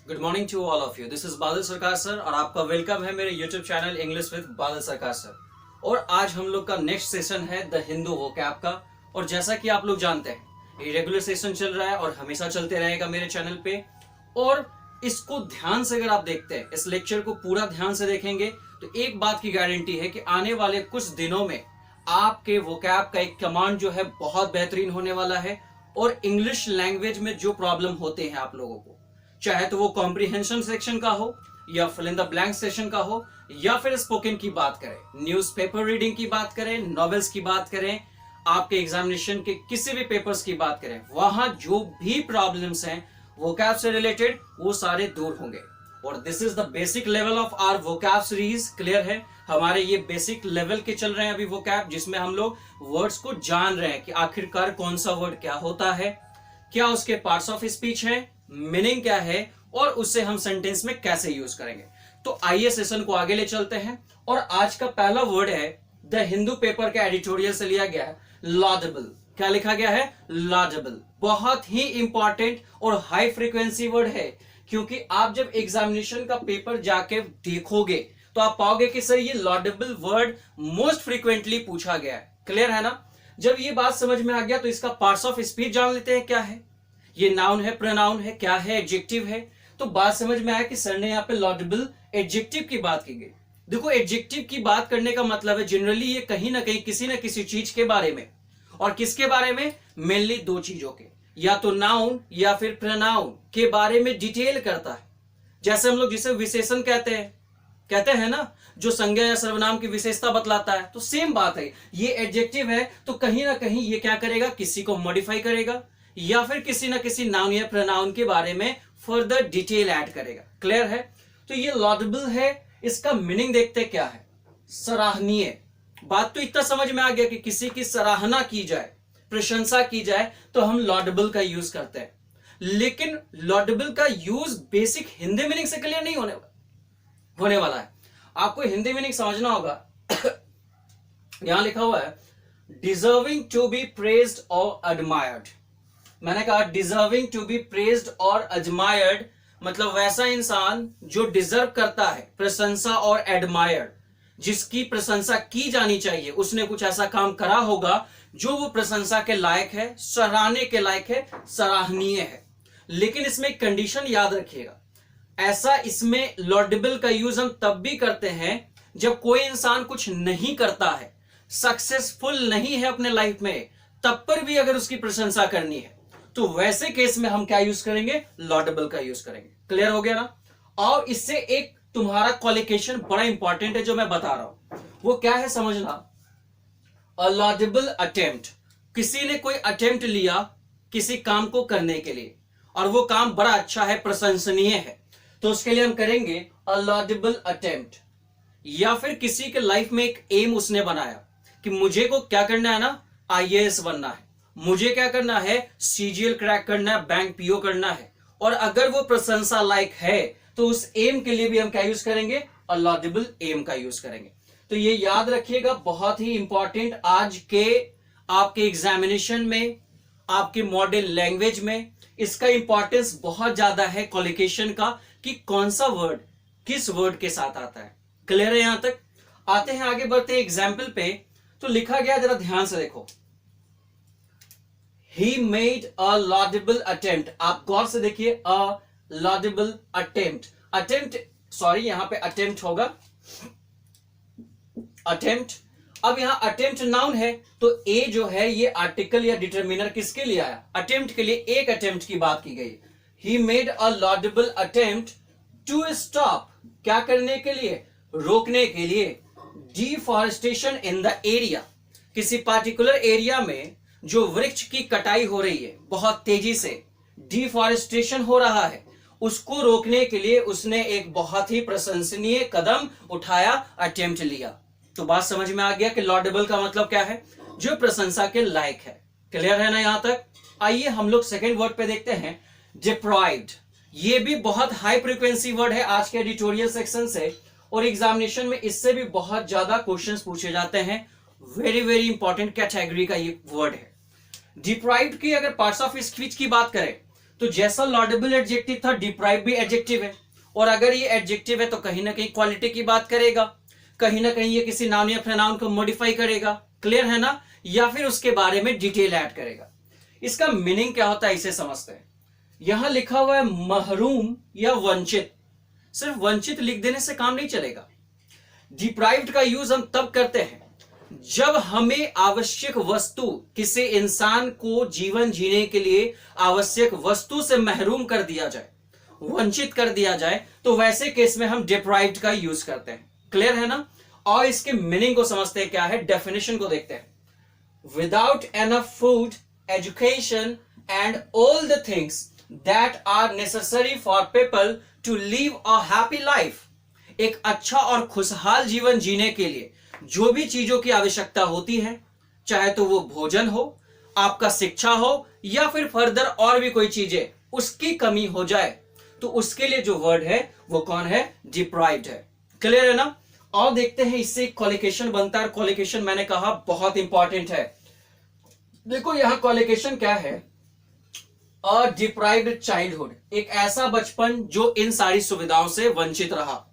Good morning to all of you. This is Badal Sarkar sir और आपका welcome है मेरे यूट्यूब चैनल इंग्लिश विद बादल सरकार सर। और आज हम लोग का नेक्स्ट सेशन है द हिंदू वोकैब का। और जैसा कि आप लोग जानते हैं ये रेगुलर सेशन चल रहा है और हमेशा चलते रहेगा मेरे चैनल पे। और इसको ध्यान से अगर आप देखते हैं, इस लेक्चर को पूरा ध्यान से देखेंगे तो एक बात की गारंटी है कि आने वाले कुछ दिनों में आपके वोकैब का एक कमांड जो है बहुत बेहतरीन होने वाला है। और इंग्लिश लैंग्वेज में जो प्रॉब्लम होते हैं आप लोगों को, चाहे तो वो कॉम्प्रिहेंशन सेक्शन का हो या fill in the blank section का हो या फिर स्पोकन की बात करें, न्यूज़पेपर रीडिंग की बात करें, नॉवेल्स की बात करें, आपके एग्जामिनेशन के किसी भी पेपर्स की बात करें, वहां जो भी प्रॉब्लम्स हैं वोकैब से रिलेटेड वो सारे दूर होंगे। और this is the basic level of our vocab series. Clear है, हमारे ये बेसिक लेवल के चल रहे हैं अभी वोकैब, जिसमें हम लोग वर्ड्स को जान रहे हैं कि आखिरकार कौन सा वर्ड क्या होता है, क्या उसके पार्ट्स ऑफ स्पीच है, मीनिंग क्या है और उससे हम सेंटेंस में कैसे यूज करेंगे। तो आइए सेशन को आगे ले चलते हैं। और आज का पहला वर्ड है द हिंदू पेपर के एडिटोरियल से लिया गया है, लॉडेबल। क्या लिखा गया है? लॉडेबल। बहुत ही इंपॉर्टेंट और हाई फ्रीक्वेंसी वर्ड है, क्योंकि आप जब एग्जामिनेशन का पेपर जाके देखोगे तो आप पाओगे कि सर ये लॉडेबल वर्ड मोस्ट फ्रीक्वेंटली पूछा गया है। क्लियर है ना? जब ये बात समझ में आ गया तो इसका पार्ट्स ऑफ स्पीच जान लेते हैं क्या है। ये नाउन है, प्रोनाउन है, क्या है, एडजेक्टिव है। तो बात समझ में आया कि सर ने यहाँ पे लॉडेबल एडजेक्टिव की बात की गई। देखो, एडजेक्टिव की बात करने का मतलब है जनरली ये कहीं ना कहीं किसी ना किसी चीज के बारे में, और किसके बारे में? मेनली दो चीजों के, या तो नाउन या फिर प्रोनाउन के बारे में डिटेल करता है। जैसे हम लोग जिसे विशेषण कहते हैं ना, जो संज्ञा या सर्वनाम की विशेषता बतलाता है, तो सेम बात है। ये एडजेक्टिव है तो कहीं ना कहीं ये क्या करेगा? किसी को मॉडिफाई करेगा या फिर किसी ना किसी नाउन या प्रोनाउन के बारे में फर्दर डिटेल ऐड करेगा। क्लियर है? तो ये लॉडेबल है। इसका मीनिंग देखते क्या है? सराहनीय। बात तो इतना समझ में आ गया कि किसी की सराहना की जाए, प्रशंसा की जाए तो हम लॉडेबल का यूज करते हैं। लेकिन लॉडेबल का यूज बेसिक हिंदी मीनिंग से क्लियर नहीं होने वाला है। आपको हिंदी मीनिंग समझना होगा। यहां लिखा हुआ है डिजर्विंग टू बी प्रेज्ड और एडमायर्ड। मैंने कहा डिजर्विंग टू बी प्रेज्ड और एडमायर्ड, मतलब वैसा इंसान जो डिजर्व करता है प्रशंसा और एडमायर्ड, जिसकी प्रशंसा की जानी चाहिए। उसने कुछ ऐसा काम करा होगा जो वो प्रशंसा के लायक है, सराहने के लायक है, सराहनीय है। लेकिन इसमें एक कंडीशन याद रखिएगा, ऐसा इसमें लॉडेबल का यूज हम तब भी करते हैं जब कोई इंसान कुछ नहीं करता है, सक्सेसफुल नहीं है अपने लाइफ में, तब पर भी अगर उसकी प्रशंसा करनी है तो वैसे केस में हम क्या यूज करेंगे? लॉडेबल का यूज करेंगे। क्लियर हो गया ना? और इससे एक तुम्हारा क्वालिफिकेशन बड़ा इंपॉर्टेंट है जो मैं बता रहा हूं, वो क्या है समझना। अ लॉडेबल अटेम्प्ट, किसी ने कोई अटेम्प्ट लिया किसी काम को करने के लिए और वो काम बड़ा अच्छा है, प्रशंसनीय है, तो उसके लिए हम करेंगे अ लॉडेबल अटेम्प्ट। या फिर किसी के लाइफ में एक एम उसने बनाया कि मुझे को क्या करना है ना, आईएएस बनना है, मुझे क्या करना है, सीजीएल क्रैक करना है, बैंक पीओ करना है, और अगर वो प्रशंसा लायक है तो उस एम के लिए भी हम क्या यूज करेंगे? अ लॉडेबल एम का यूज करेंगे। तो ये याद रखिएगा, बहुत ही इंपॉर्टेंट आज के आपके एग्जामिनेशन में, आपके मॉडर्न लैंग्वेज में इसका इंपॉर्टेंस बहुत ज्यादा है क्वालिफिकेशन का, कि कौन सा वर्ड किस वर्ड के साथ आता है। क्लियर है? यहां तक आते हैं, आगे बढ़ते हैं एग्जाम्पल पे। तो लिखा गया, जरा ध्यान से देखो, He made a laudable attempt। आप गौर से देखिए, a laudable attempt, यहां पे attempt होगा, attempt। अब यहां attempt नाउन है तो a जो है ये आर्टिकल या डिटरमिनर किसके लिए आया? attempt के लिए। एक attempt की बात की गई। He made a laudable attempt to stop, क्या करने के लिए? रोकने के लिए। Deforestation in the area, किसी पार्टिकुलर एरिया में जो वृक्ष की कटाई हो रही है बहुत तेजी से, डिफॉरेस्टेशन हो रहा है, उसको रोकने के लिए उसने एक बहुत ही प्रशंसनीय कदम उठाया, अटेम्प्ट लिया। तो बात समझ में आ गया कि लॉडेबल का मतलब क्या है? जो प्रशंसा के लायक है। क्लियर है ना यहां तक? आइए हम लोग सेकेंड वर्ड पे देखते हैं, डिप्राइव्ड। ये भी बहुत हाई फ्रीक्वेंसी वर्ड है आज के एडिटोरियल सेक्शन से, और एग्जामिनेशन में इससे भी बहुत ज्यादा क्वेश्चंस पूछे जाते हैं। वेरी वेरी इंपॉर्टेंट कैटेगरी का ये वर्ड है। डिप्राइव्ड की अगर पार्ट्स ऑफ स्पीच की बात करें तो जैसा लॉडेबल एडजेक्टिव था, डिप्राइव भी एडजेक्टिव है, और अगर ये एडजेक्टिव है तो कहीं ना कहीं क्वालिटी की बात करेगा, कहीं ना कहीं ये किसी नाउन या प्रोनाउन को मॉडिफाई करेगा, क्लियर है ना, या फिर उसके बारे में डिटेल ऐड करेगा। इसका मीनिंग क्या होता है इसे समझते हैं। यहां लिखा हुआ है महरूम या वंचित, सिर्फ वंचित लिख देने से काम नहीं चलेगा। डिप्राइव्ड का यूज हम तब करते हैं जब हमें आवश्यक वस्तु, किसी इंसान को जीवन जीने के लिए आवश्यक वस्तु से महरूम कर दिया जाए, वंचित कर दिया जाए, तो वैसे केस में हम डिप्राइव्ड का यूज करते हैं, क्लियर है ना। और इसके मीनिंग को समझते हैं क्या है, डेफिनेशन को देखते हैं। Without enough food, education and all the things that are necessary for people to live a happy life, एक अच्छा और खुशहाल जीवन जीने के लिए जो भी चीजों की आवश्यकता होती है, चाहे तो वो भोजन हो, आपका शिक्षा हो, या फिर फर्दर और भी कोई चीजें, उसकी कमी हो जाए तो उसके लिए जो वर्ड है वो कौन है, डिप्राइव्ड है, क्लियर है ना। और देखते हैं इससे कॉलिकेशन बनता है, कॉलिकेशन मैंने कहा बहुत इंपॉर्टेंट है। देखो यहां कॉलिकेशन क्या है, अ डिप्राइव्ड चाइल्डहुड, एक ऐसा बचपन जो इन सारी सुविधाओं से वंचित रहा।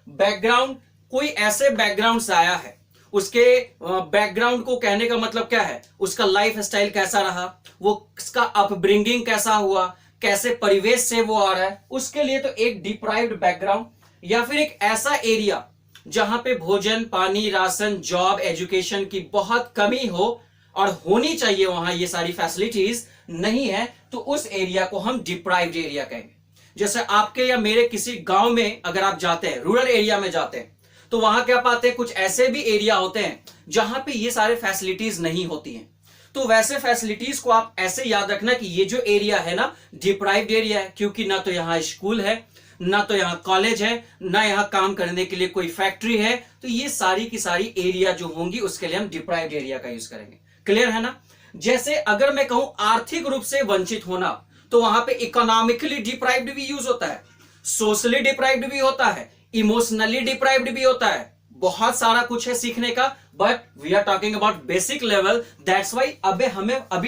बैकग्राउंड, कोई ऐसे बैकग्राउंड से आया है, उसके बैकग्राउंड को कहने का मतलब क्या है, उसका लाइफ स्टाइल कैसा रहा, वो उसका अपब्रिंगिंग कैसा हुआ, कैसे परिवेश से वो आ रहा है, उसके लिए तो एक डिप्राइव्ड बैकग्राउंड, या फिर एक ऐसा एरिया जहां पे भोजन, पानी, राशन, जॉब, एजुकेशन की बहुत कमी हो और होनी चाहिए, वहां ये सारी फैसिलिटीज नहीं है, तो उस एरिया को हम डिप्राइव्ड एरिया कहेंगे। जैसे आपके या मेरे किसी गांव में अगर आप जाते हैं, रूरल एरिया में जाते हैं, तो वहां क्या पाते हैं, कुछ ऐसे भी एरिया होते हैं जहां पे ये सारे फैसिलिटीज नहीं होती हैं। तो वैसे फैसिलिटीज को आप ऐसे याद रखना कि ये जो एरिया है ना, डिप्राइव्ड एरिया है, क्योंकि ना तो यहाँ स्कूल है, ना तो यहाँ कॉलेज है, ना यहाँ काम करने के लिए कोई फैक्ट्री है, तो ये सारी की सारी एरिया जो होंगी उसके लिए हम डिप्राइव्ड एरिया का यूज करेंगे, क्लियर है ना। जैसे अगर मैं कहूं आर्थिक रूप से वंचित होना, तो वहां पे इकोनॉमिकली डिप्राइव्ड भी यूज होता है, सोशली डिप्राइव्ड भी होता है, इमोशनली डिप्राइव्ड भी होता है, बहुत सारा कुछ है सीखने का, but we are talking about basic level, that's why अभी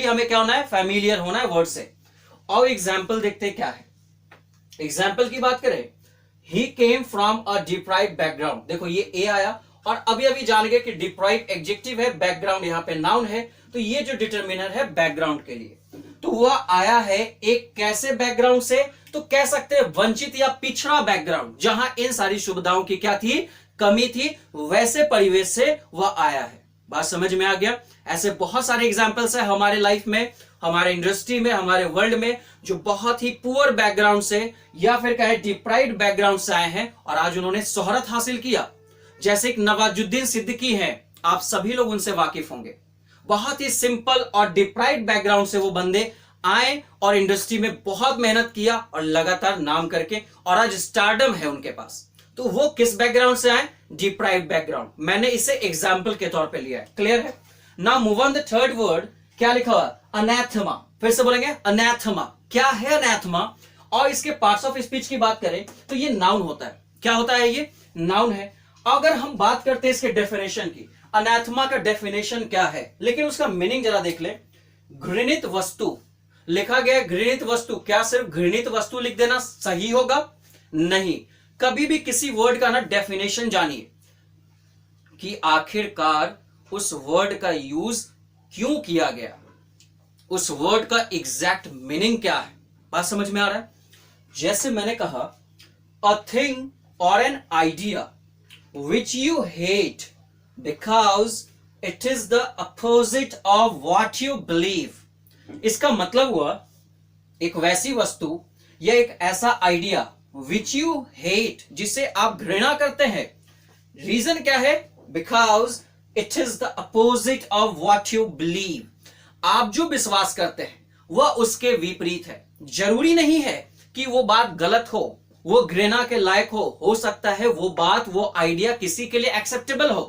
हमें क्या होना है, फैमिलियर होना है वर्ड से। और एग्जाम्पल देखते हैं क्या है। एग्जाम्पल की बात करें, he came from a deprived background, देखो ये ए आया, और अभी अभी जान गए कि डिप्राइव्ड एडजेक्टिव है, बैकग्राउंड यहाँ पे नाउन है, तो ये जो डिटर्मिनर है बैकग्राउंड के लिए, तो वह आया है एक कैसे बैकग्राउंड से, तो कह सकते हैं वंचित या पिछड़ा बैकग्राउंड, जहां इन सारी सुविधाओं की क्या थी, कमी थी, वैसे परिवेश से वह आया है। बात समझ में आ गया। ऐसे बहुत सारे एग्जांपल्स है हमारे लाइफ में, हमारे इंडस्ट्री में, हमारे वर्ल्ड में, जो बहुत ही पुअर बैकग्राउंड से या फिर कहे डिप्राइव्ड बैकग्राउंड से आए हैं और आज उन्होंने शोहरत हासिल किया। जैसे एक नवाजुद्दीन सिद्दीकी हैं, आप सभी लोग उनसे वाकिफ होंगे। बहुत ही सिंपल और डिप्राइव्ड बैकग्राउंड से वो बंदे आए और इंडस्ट्री में बहुत मेहनत किया और लगातार नाम करके, और आज स्टारडम है उनके पास। तो वो किस बैकग्राउंड से आए, डिप्राइव्ड बैकग्राउंड। मैंने इसे एग्जाम्पल के तौर पे लिया है, क्लियर है ना। Move on the third word, क्या लिखा हुआ, अनैथमा। फिर से बोलेंगे अनैथमा, क्या है अनैथमा। और इसके पार्ट्स ऑफ स्पीच की बात करें तो ये नाउन होता है। क्या होता है, ये नाउन है। अगर हम बात करते हैं इसके डेफिनेशन की, अनैथमा का डेफिनेशन क्या है, लेकिन उसका मीनिंग जरा देख ले। घृणित वस्तु लिखा गया, घृणित वस्तु, क्या सिर्फ घृणित वस्तु लिख देना सही होगा, नहीं। कभी भी किसी वर्ड का ना डेफिनेशन जानिए कि आखिरकार उस वर्ड का यूज क्यों किया गया, उस वर्ड का एग्जैक्ट मीनिंग क्या है। बात समझ में आ रहा है। जैसे मैंने कहा, अ थिंग और an idea which you hate because it is the opposite of what you believe। इसका मतलब हुआ एक वैसी वस्तु या एक ऐसा आइडिया which you hate, जिसे आप घृणा करते हैं। रीजन क्या है, because it is the opposite of what you believe। आप जो विश्वास करते हैं वह उसके विपरीत है। जरूरी नहीं है कि वो बात गलत हो, वो घृणा के लायक हो सकता है वो बात, वो आइडिया किसी के लिए एक्सेप्टेबल हो,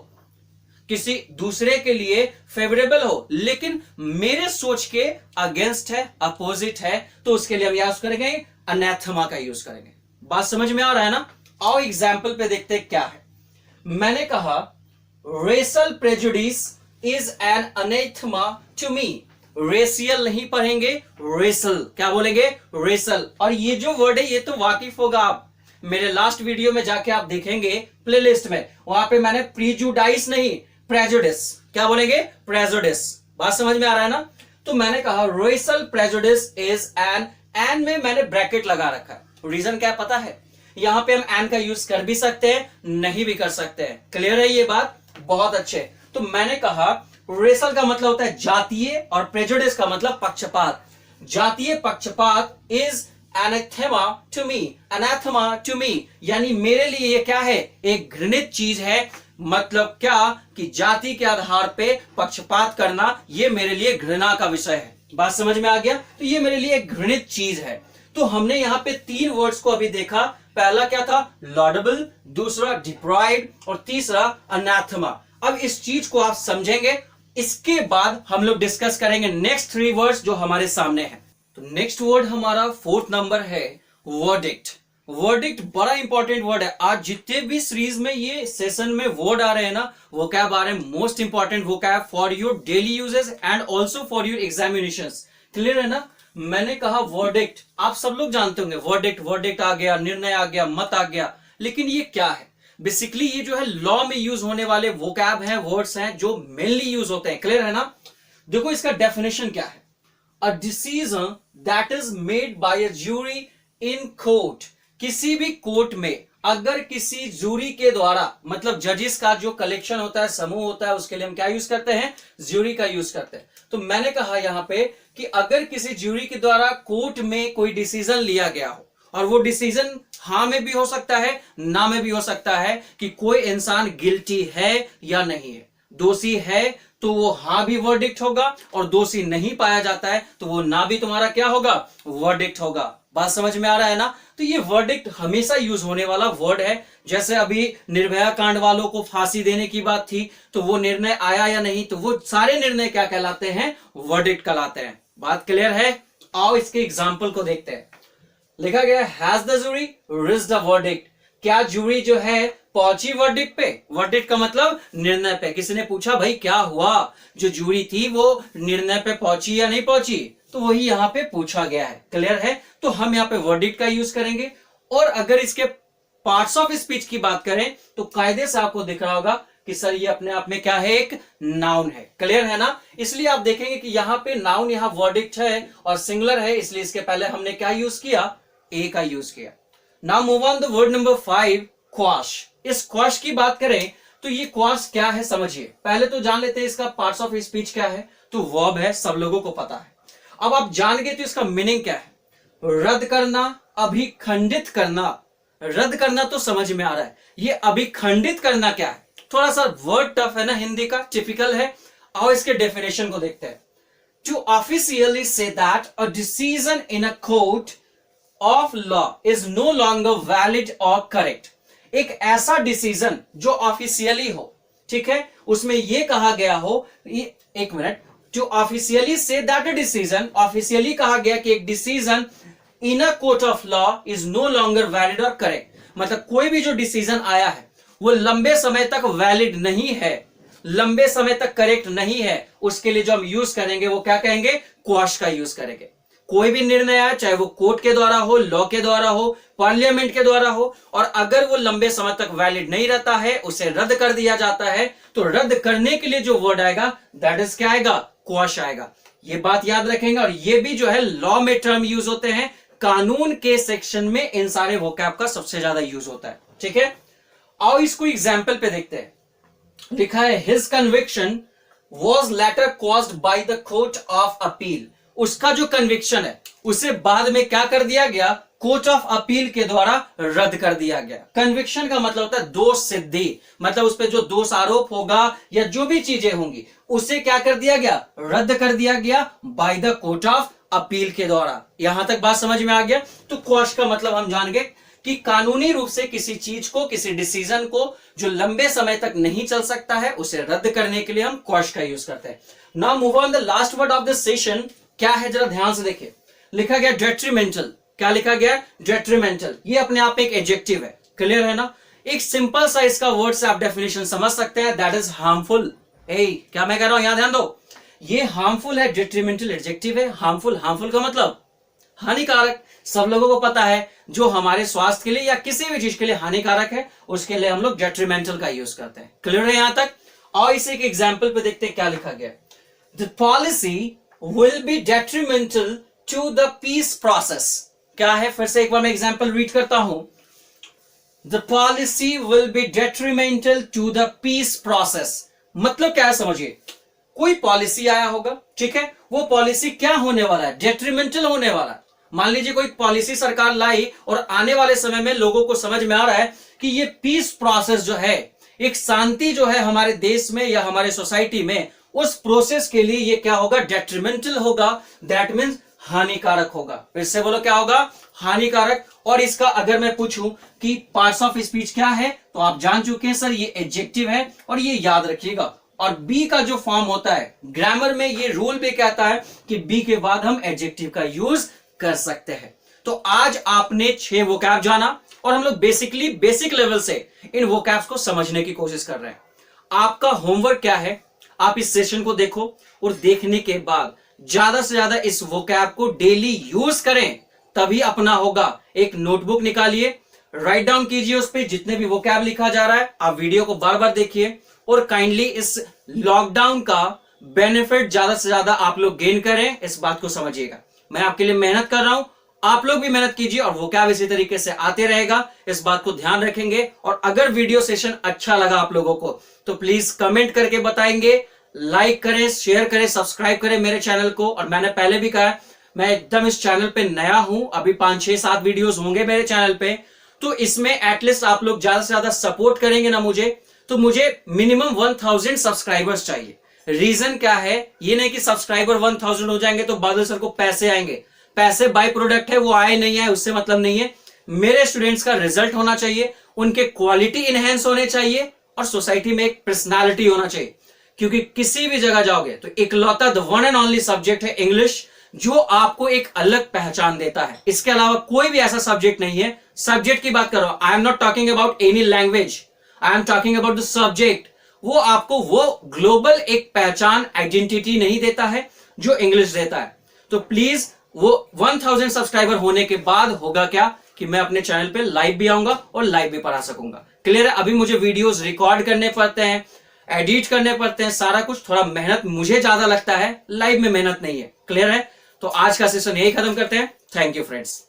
किसी दूसरे के लिए फेवरेबल हो, लेकिन मेरे सोच के अगेंस्ट है, अपोजिट है, तो उसके लिए हम यूज करेंगे अनैथमा का यूज करेंगे। बात समझ में आ रहा है ना। और एग्जाम्पल पे देखते हैं क्या है। मैंने कहा racial prejudice is an anathema to me, racial नहीं पढ़ेंगे, रेसल। क्या बोलेंगे? रेसल। और ये जो वर्ड है ये तो वाकिफ होगा आप, मेरे लास्ट वीडियो में जाके आप देखेंगे प्लेलिस्ट में, वहां पे मैंने प्रीजुडाइस नहीं, प्रेजुडिस, क्या बोलेंगे? प्रेजुडिस। बात समझ में आ रहा है ना? तो मैंने कहा रेसल प्रेजुडिस इज एन में मैंने ब्रैकेट लगा रखा है। रीजन क्या पता है? यहां पे हम एन का यूज कर भी सकते हैं, नहीं भी कर सकते हैं। क्लियर है ये बात? बहुत अच्छे। तो मैंने कहा रेसल का मतलब होता है जातीय और प्रेजुडिस का मतलब पक्षपात। जातीय पक्षपात is anathema to me, anathema to me, यानी मेरे लिए ये क्या है? एक घृणित चीज है। मतलब क्या कि जाति के आधार पे पक्षपात करना ये मेरे लिए घृणा का विषय है। बात समझ में आ गया? तो ये मेरे लिए एक घृणित चीज है। तो हमने यहां पे 3 वर्ड्स को अभी देखा। पहला क्या था? लॉडेबल, दूसरा डिप्राइव्ड और तीसरा अनाथेमा। अब इस चीज को आप समझेंगे, इसके बाद हम लोग डिस्कस करेंगे नेक्स्ट 3 वर्ड्स जो हमारे सामने हैं। तो नेक्स्ट वर्ड हमारा 4th नंबर है वर्डिक्ट। वर्डिक्ट बड़ा इंपॉर्टेंट वर्ड है। आज जितने भी सीरीज में ये सेशन में वर्ड आ रहे हैं ना, वो क्या आ रहे हैं? Most important vocab for your daily uses and also for your examinations. Clear है ना? मैंने कहा वर्डिक्ट, आप सब लोग जानते होंगे वर्डिक्ट, वर्डिक्ट आ गया, निर्णय आ गया, मत आ गया। लेकिन ये क्या है? बेसिकली ये जो है लॉ में यूज होने वाले वोकैब हैं, वर्ड्स हैं जो मेनली यूज होते हैं। क्लियर है ना? देखो इसका डेफिनेशन क्या है। A decision that is made by a jury in court, किसी भी कोर्ट में अगर किसी जूरी के द्वारा, मतलब जजेस का जो कलेक्शन होता है, समूह होता है, उसके लिए हम क्या यूज करते हैं? ज्यूरी का यूज करते हैं। तो मैंने कहा यहां पे कि अगर किसी ज्यूरी के द्वारा कोर्ट में कोई डिसीजन लिया गया हो, और वो डिसीजन हाँ में भी हो सकता है, ना में भी हो सकता है, कि कोई इंसान गिल्टी है या नहीं है, दोषी है तो वो हाँ भी वर्डिक्ट होगा, और दोषी नहीं पाया जाता है तो वो ना भी तुम्हारा क्या होगा? वर्डिक्ट होगा। बात समझ में आ रहा है ना? तो ये वर्डिक्ट हमेशा यूज होने वाला वर्ड है। जैसे अभी निर्भया कांड वालों को फांसी देने की बात थी, तो वो निर्णय आया या नहीं, तो वो सारे निर्णय क्या कहलाते हैं? वर्डिक्ट कहलाते हैं। बात क्लियर है? आओ इसके एग्जाम्पल को देखते हैं। लिखा गया has the jury reached the verdict. क्या जूरी जो है पहुंची वर्डिक्ट पे? वर्डिक्ट का मतलब निर्णय पे। किसी ने पूछा भाई क्या हुआ, जो जूरी थी वो निर्णय पे पहुंची या नहीं पहुंची? तो वही यहां पे पूछा गया है। क्लियर है? तो हम यहाँ पे वर्डिक्ट का यूज करेंगे। और अगर इसके पार्ट्स ऑफ स्पीच की बात करें तो कायदे से आपको दिख रहा होगा कि सर ये अपने आप में क्या है? एक नाउन है। क्लियर है ना? इसलिए आप देखेंगे कि यहाँ पे नाउन, यहाँ वर्डिक्ट है और सिंगुलर है, इसलिए इसके पहले हमने क्या यूज किया? ए का यूज किया। Now move on the word number 5, quash. इस क्वाश की बात करें तो ये क्वाश क्या है समझिए। पहले तो जान लेते हैं इसका पार्ट्स ऑफ स्पीच क्या है। तो वर्ब है, सब लोगों को पता है। अब आप जान गए तो इसका मीनिंग क्या है? रद्द करना, अभिखंडित करना। रद्द करना तो समझ में आ रहा है, ये अभिखंडित करना क्या है? थोड़ा सा वर्ड टफ है ना, हिंदी का टिपिकल है। आओ इसके डेफिनेशन को देखते हैं। To officially say that a decision in a court of law is no longer valid और करेक्ट। एक ऐसा डिसीजन जो ऑफिशियली हो, ठीक है, उसमें यह कहा गया हो, एक minute, to officially say that a decision, officially कहा गया कि एक decision in a court of law is no longer valid और करेक्ट। मतलब कोई भी जो डिसीजन आया है वो लंबे समय तक वैलिड नहीं है, लंबे समय तक करेक्ट नहीं है, उसके लिए जो हम यूज करेंगे वो क्या कहेंगे? क्वाश का यूज करेंगे। कोई भी निर्णय आया, चाहे वो कोर्ट के द्वारा हो, लॉ के द्वारा हो, पार्लियामेंट के द्वारा हो, और अगर वो लंबे समय तक वैलिड नहीं रहता है, उसे रद्द कर दिया जाता है, तो रद्द करने के लिए जो वर्ड आएगा दैट इज क्या आएगा? क्वाश आएगा। ये बात याद रखेंगे। और ये भी जो है लॉ में टर्म यूज होते हैं, कानून के सेक्शन में इन सारे वोकैब का सबसे ज्यादा यूज होता है। ठीक है, आओ इसको एग्जाम्पल पे देखते हैं। लिखा है his conviction was later caused by the court of appeal. उसका जो कन्विक्शन है उसे बाद में क्या कर दिया गया? कोर्ट ऑफ अपील के द्वारा रद्द कर दिया गया। कन्विक्शन का मतलब होता है दोष सिद्धि, मतलब उस पर जो दोष आरोप होगा या जो भी चीजें होंगी उसे क्या कर दिया गया? रद्द कर दिया गया by the court of appeal के द्वारा। यहां तक बात समझ में आ गया? तो क्वाश का मतलब हम जान गए कि कानूनी रूप से किसी चीज को, किसी डिसीजन को जो लंबे समय तक नहीं चल सकता है, उसे रद्द करने के लिए हम क्वाश का यूज करते हैं। Now move on the last word of this session. क्या है जरा ध्यान से देखिए। लिखा गया डेट्रीमेंटल। क्या लिखा गया? डेट्रीमेंटल। ये अपने आप एक एडजेक्टिव है। क्लियर है ना? एक सिंपल सा इसका वर्ड से आप डेफिनेशन समझ सकते हैं, दैट इज हार्मफुल। क्या मैं कह रहा हूं, यहां ध्यान दो। ये हार्मफुल है, डिट्रीमेंटल एडजेक्टिव है। हार्मफुल, हार्मफुल का मतलब हानिकारक। सब लोगों को पता है जो हमारे स्वास्थ्य के लिए या किसी भी चीज के लिए हानिकारक है उसके लिए हम लोग डेट्रीमेंटल का यूज करते हैं। क्लियर है यहां तक? और इसी के एग्जाम्पल पे देखते हैं क्या लिखा गया। The policy will be detrimental to the peace process. क्या है? फिर से एक बार मैं एग्जाम्पल रीड करता हूं। The policy will be detrimental to the peace process. मतलब क्या है समझिए, कोई पॉलिसी आया होगा, ठीक है, वो पॉलिसी क्या होने वाला है? डेट्रीमेंटल होने वाला है। मान लीजिए कोई पॉलिसी सरकार लाई और आने वाले समय में लोगों को समझ में आ रहा है कि ये पीस प्रोसेस जो है, एक शांति जो है हमारे देश में या हमारे सोसाइटी में, उस प्रोसेस के लिए ये क्या होगा? डेट्रीमेंटल होगा। दैट मीन्स हानिकारक होगा। फिर से बोलो, क्या होगा? हानिकारक। और इसका अगर मैं पूछूं कि पार्ट्स ऑफ स्पीच क्या है, तो आप जान चुके हैं सर, ये एडजेक्टिव है और ये याद रखिएगा। और बी का जो फॉर्म होता है ग्रामर में, ये रूल भी कहता है कि बी के बाद हम एडजेक्टिव का यूज कर सकते हैं। तो आज आपने 6 वोकैब जाना और हम लोग बेसिकली बेसिक लेवल से इन वोकैब्स को समझने की कोशिश कर रहे हैं। आपका होमवर्क क्या है? आप इस सेशन को देखो और देखने के बाद ज्यादा से ज्यादा इस वोकैब को डेली यूज करें, तभी अपना होगा। एक नोटबुक निकालिए, राइट डाउन कीजिए उस पर जितने भी वोकैब लिखा जा रहा है। आप वीडियो को बार बार देखिए और काइंडली इस लॉकडाउन का बेनिफिट ज्यादा से ज्यादा आप लोग गेन करें, इस बात को समझिएगा। मैं आपके लिए मेहनत कर रहा हूं, आप लोग भी मेहनत कीजिए और वोकैब इसी तरीके से आते रहेगा, इस बात को ध्यान रखेंगे। और अगर वीडियो सेशन अच्छा लगा आप लोगों को तो प्लीज कमेंट करके बताएंगे, लाइक करें, शेयर करें, सब्सक्राइब करें मेरे चैनल को। और मैंने पहले भी कहा, मैं एकदम इस चैनल पे नया हूं, अभी 5, 6, 7 वीडियोस होंगे मेरे चैनल पे, तो इसमें एटलीस्ट आप लोग ज्यादा से ज्यादा सपोर्ट करेंगे ना मुझे, तो मुझे मिनिमम 1000 सब्सक्राइबर्स चाहिए। रीजन क्या है? ये नहीं कि सब्सक्राइबर 1000 हो जाएंगे तो बादल सर को पैसे आएंगे। पैसे बाय प्रोडक्ट है, वो आए नहीं आए उससे मतलब नहीं है। मेरे स्टूडेंट्स का रिजल्ट होना चाहिए, उनके क्वालिटी इनहेंस होने चाहिए और सोसाइटी में एक पर्सनालिटी होना चाहिए। क्योंकि किसी भी जगह जाओगे तो इकलौता the one and only subject है इंग्लिश, जो आपको एक अलग पहचान देता है। इसके अलावा कोई भी ऐसा सब्जेक्ट नहीं है। सब्जेक्ट की बात करो, I am not talking about any language, I am talking about the subject. वो आपको वो ग्लोबल एक पहचान, आइडेंटिटी नहीं देता है जो इंग्लिश देता है। तो प्लीज वो 1000 सब्सक्राइबर होने के बाद होगा क्या कि मैं अपने चैनल पे लाइव भी आऊंगा और लाइव भी पढ़ा सकूंगा। क्लियर है? अभी मुझे वीडियोस रिकॉर्ड करने पड़ते हैं, एडिट करने पड़ते हैं, सारा कुछ थोड़ा मेहनत मुझे ज्यादा लगता है, लाइव में मेहनत नहीं है। क्लियर है? तो आज का सेशन यही खत्म करते हैं। Thank you friends.